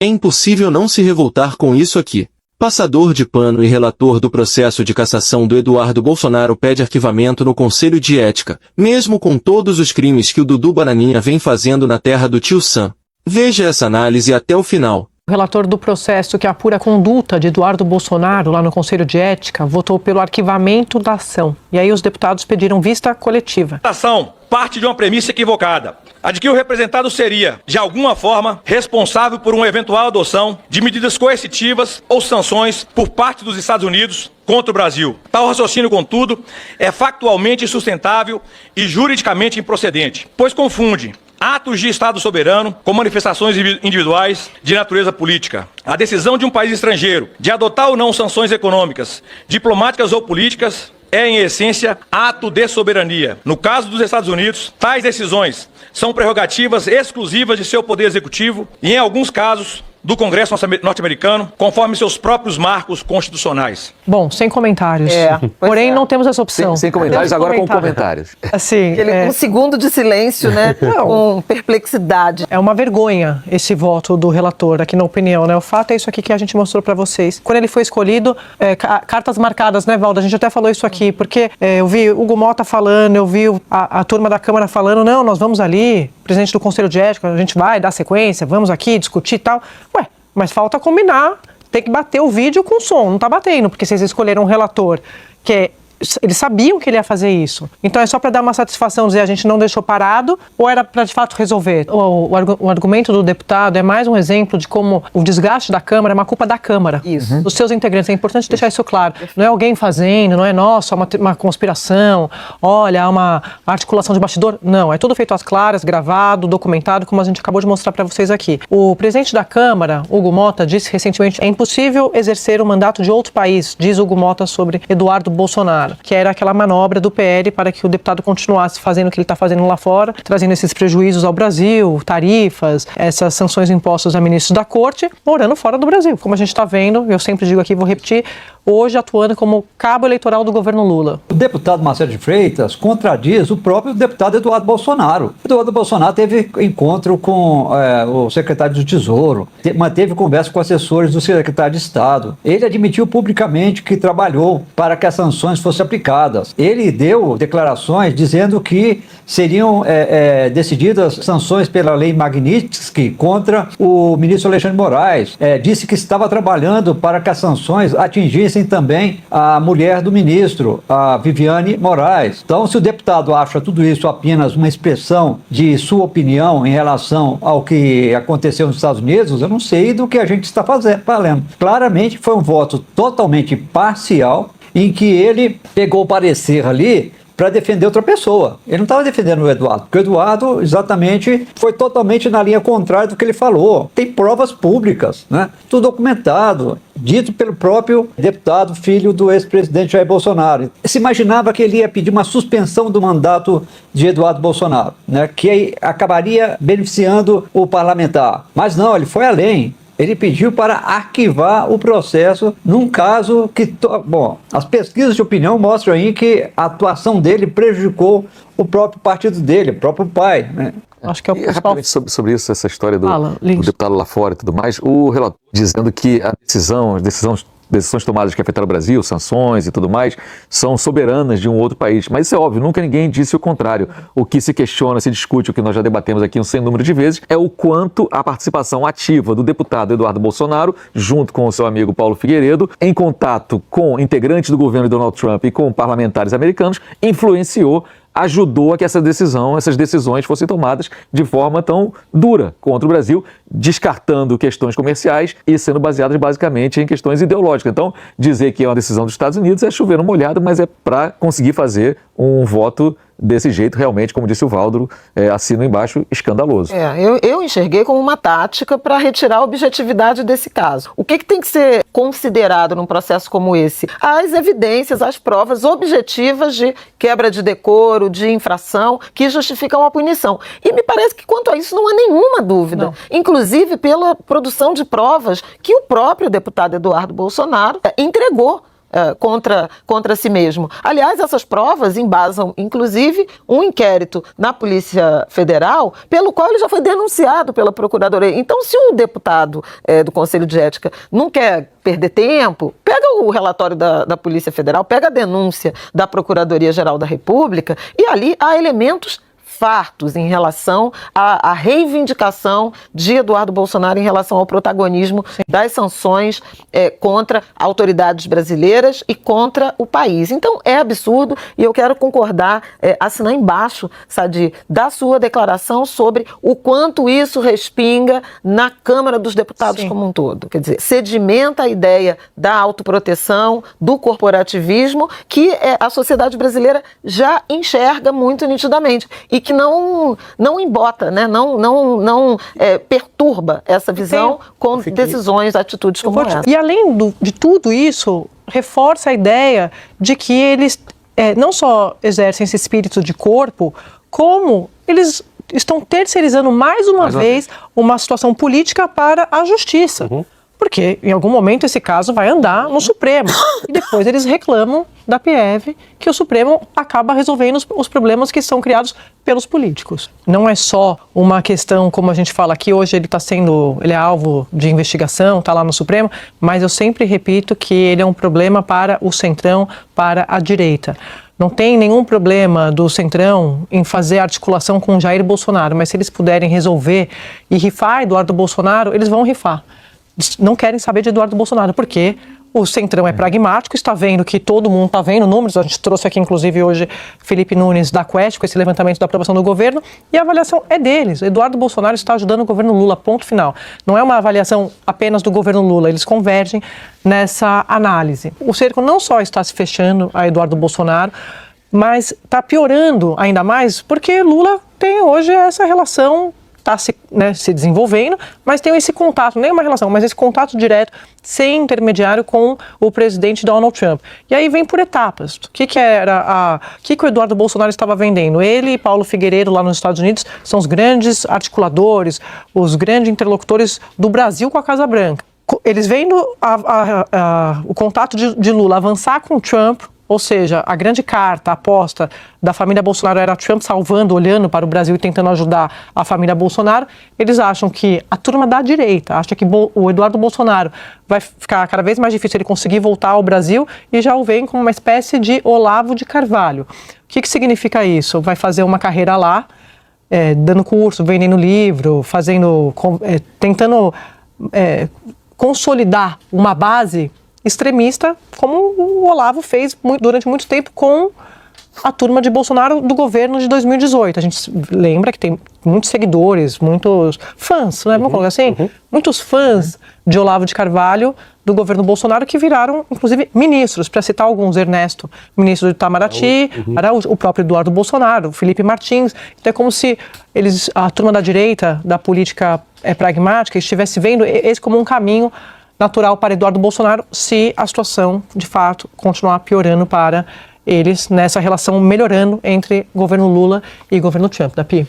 É impossível não se revoltar com isso aqui. Passador de pano e relator do processo de cassação do Eduardo Bolsonaro pede arquivamento no Conselho de Ética, mesmo com todos os crimes que o Dudu Bananinha vem fazendo na terra do tio Sam. Veja essa análise até o final. O relator do processo que apura a conduta de Eduardo Bolsonaro lá no Conselho de Ética votou pelo arquivamento da ação. E aí os deputados pediram vista coletiva. A ação parte de uma premissa equivocada, a de que o representado seria, de alguma forma, responsável por uma eventual adoção de medidas coercitivas ou sanções por parte dos Estados Unidos contra o Brasil. Tal raciocínio, contudo, é factualmente insustentável e juridicamente improcedente, pois confunde atos de Estado soberano com manifestações individuais de natureza política. A decisão de um país estrangeiro de adotar ou não sanções econômicas, diplomáticas ou políticas é, em essência, ato de soberania. No caso dos Estados Unidos, tais decisões são prerrogativas exclusivas de seu poder executivo e, em alguns casos, do Congresso norte-americano, conforme seus próprios marcos constitucionais. Bom, sem comentários. Porém, não temos essa opção. Sem comentários, agora com comentários. Assim, Um segundo de silêncio, né? Com perplexidade. É uma vergonha esse voto do relator, aqui na opinião, né? O fato é isso aqui que a gente mostrou para vocês. Quando ele foi escolhido, cartas marcadas, né, Valdo? A gente até falou isso aqui, porque eu vi Hugo Mota falando, eu vi a turma da Câmara falando, não, nós vamos ali, presidente do Conselho de Ética, a gente vai dar sequência, vamos aqui discutir e tal. Ué, mas falta combinar, tem que bater o vídeo com o som, não tá batendo, porque vocês escolheram um relator que eles sabiam que ele ia fazer isso. Então é só para dar uma satisfação, dizer a gente não deixou parado, ou era para de fato resolver? O argumento do deputado é mais um exemplo de como o desgaste da Câmara é uma culpa da Câmara, dos seus integrantes. É importante deixar isso claro. Não é alguém fazendo, não é nossa, uma conspiração, olha, uma articulação de bastidor. Não, é tudo feito às claras, gravado, documentado, como a gente acabou de mostrar para vocês aqui. O presidente da Câmara, Hugo Mota, disse recentemente: é impossível exercer o mandato de outro país, diz Hugo Mota sobre Eduardo Bolsonaro, que era aquela manobra do PL para que o deputado continuasse fazendo o que ele está fazendo lá fora, trazendo esses prejuízos ao Brasil, tarifas, essas sanções impostas a ministros da Corte, morando fora do Brasil. Como a gente está vendo, eu sempre digo aqui, vou repetir, hoje atuando como cabo eleitoral do governo Lula. O deputado Marcelo de Freitas contradiz o próprio deputado Eduardo Bolsonaro. Eduardo Bolsonaro teve encontro com o secretário do Tesouro, manteve conversa com assessores do secretário de Estado. Ele admitiu publicamente que trabalhou para que as sanções fossem aplicadas. Ele deu declarações dizendo que seriam decididas sanções pela lei Magnitsky contra o ministro Alexandre de Moraes. Disse que estava trabalhando para que as sanções atingissem também a mulher do ministro, a Viviane Moraes. Então, se o deputado acha tudo isso apenas uma expressão de sua opinião em relação ao que aconteceu nos Estados Unidos, eu não sei do que a gente está falando. Claramente foi um voto totalmente parcial, em que ele pegou o parecer ali para defender outra pessoa. Ele não estava defendendo o Eduardo, porque o Eduardo exatamente foi totalmente na linha contrária do que ele falou. Tem provas públicas, né? Tudo documentado, dito pelo próprio deputado, filho do ex-presidente Jair Bolsonaro. Se imaginava que ele ia pedir uma suspensão do mandato de Eduardo Bolsonaro, né? Que aí acabaria beneficiando o parlamentar. Mas não, ele foi além. Ele pediu para arquivar o processo num caso que... Bom, as pesquisas de opinião mostram aí que a atuação dele prejudicou o próprio partido dele, o próprio pai, né? Acho que é o principal... Rapidamente sobre isso, essa história do deputado lá fora e tudo mais, o relator dizendo que as decisões tomadas que afetaram o Brasil, sanções e tudo mais, são soberanas de um outro país. Mas isso é óbvio, nunca ninguém disse o contrário. O que se questiona, se discute, o que nós já debatemos aqui um sem número de vezes, é o quanto a participação ativa do deputado Eduardo Bolsonaro, junto com o seu amigo Paulo Figueiredo, em contato com integrantes do governo de Donald Trump e com parlamentares americanos, influenciou, ajudou a que essas decisões fossem tomadas de forma tão dura contra o Brasil, descartando questões comerciais e sendo baseadas basicamente em questões ideológicas. Então, dizer que é uma decisão dos Estados Unidos é chover no molhado, mas é para conseguir fazer um voto desse jeito, realmente, como disse o Valdo, assino embaixo, escandaloso. Eu enxerguei como uma tática para retirar a objetividade desse caso. O que tem que ser considerado num processo como esse? As evidências, as provas objetivas de quebra de decoro, de infração, que justificam a punição. E me parece que quanto a isso não há nenhuma dúvida. Não. Inclusive pela produção de provas que o próprio deputado Eduardo Bolsonaro entregou contra si mesmo. Aliás, essas provas embasam, inclusive, um inquérito na Polícia Federal, pelo qual ele já foi denunciado pela Procuradoria. Então, se o deputado do Conselho de Ética não quer perder tempo, pega o relatório da Polícia Federal, pega a denúncia da Procuradoria-Geral da República, e ali há elementos fartos em relação à reivindicação de Eduardo Bolsonaro em relação ao protagonismo das sanções contra autoridades brasileiras e contra o país. Então, é absurdo e eu quero concordar, assinar embaixo, Sadi, da sua declaração sobre o quanto isso respinga na Câmara dos Deputados como um todo. Quer dizer, sedimenta a ideia da autoproteção, do corporativismo, que a sociedade brasileira já enxerga muito nitidamente e que não embota, né? não perturba essa visão com decisões, atitudes como essa. E além de tudo isso, reforça a ideia de que eles não só exercem esse espírito de corpo, como eles estão terceirizando mais uma vez uma situação política para a justiça. Porque em algum momento esse caso vai andar no Supremo. E depois eles reclamam da PF que o Supremo acaba resolvendo os problemas que são criados pelos políticos. Não é só uma questão, como a gente fala aqui, hoje ele é alvo de investigação, está lá no Supremo, mas eu sempre repito que ele é um problema para o centrão, para a direita. Não tem nenhum problema do Centrão em fazer articulação com Jair Bolsonaro, mas se eles puderem resolver e rifar Eduardo Bolsonaro, eles vão rifar. Não querem saber de Eduardo Bolsonaro, porque o Centrão é pragmático, está vendo que todo mundo está vendo números, a gente trouxe aqui inclusive hoje Felipe Nunes da Quest com esse levantamento da aprovação do governo, e a avaliação é deles. Eduardo Bolsonaro está ajudando o governo Lula, ponto final. Não é uma avaliação apenas do governo Lula, eles convergem nessa análise. O cerco não só está se fechando a Eduardo Bolsonaro, mas está piorando ainda mais porque Lula tem hoje essa relação, está se desenvolvendo, mas tem esse contato, nem uma relação, mas esse contato direto, sem intermediário, com o presidente Donald Trump. E aí vem por etapas. O que o Eduardo Bolsonaro estava vendendo? Ele e Paulo Figueiredo, lá nos Estados Unidos, são os grandes articuladores, os grandes interlocutores do Brasil com a Casa Branca. Eles vendo o contato de Lula avançar com Trump, ou seja, a grande carta, a aposta da família Bolsonaro era Trump salvando, olhando para o Brasil e tentando ajudar a família Bolsonaro. Eles acham que a turma da direita acha que o Eduardo Bolsonaro vai ficar cada vez mais difícil ele conseguir voltar ao Brasil e já o veem como uma espécie de Olavo de Carvalho. O que significa isso? Vai fazer uma carreira lá, dando curso, vendendo livro, tentando consolidar uma base extremista, como o Olavo fez durante muito tempo com a turma de Bolsonaro do governo de 2018. A gente lembra que tem muitos seguidores, muitos fãs, né? Vamos colocar assim? Muitos fãs de Olavo de Carvalho do governo Bolsonaro que viraram, inclusive, ministros, para citar alguns, Ernesto, ministro do Itamaraty, Araújo, o próprio Eduardo Bolsonaro, Felipe Martins. Então é como se a turma da direita, da política pragmática, estivesse vendo esse como um caminho natural para Eduardo Bolsonaro, se a situação, de fato, continuar piorando para eles nessa relação melhorando entre governo Lula e governo Trump. Da Pi.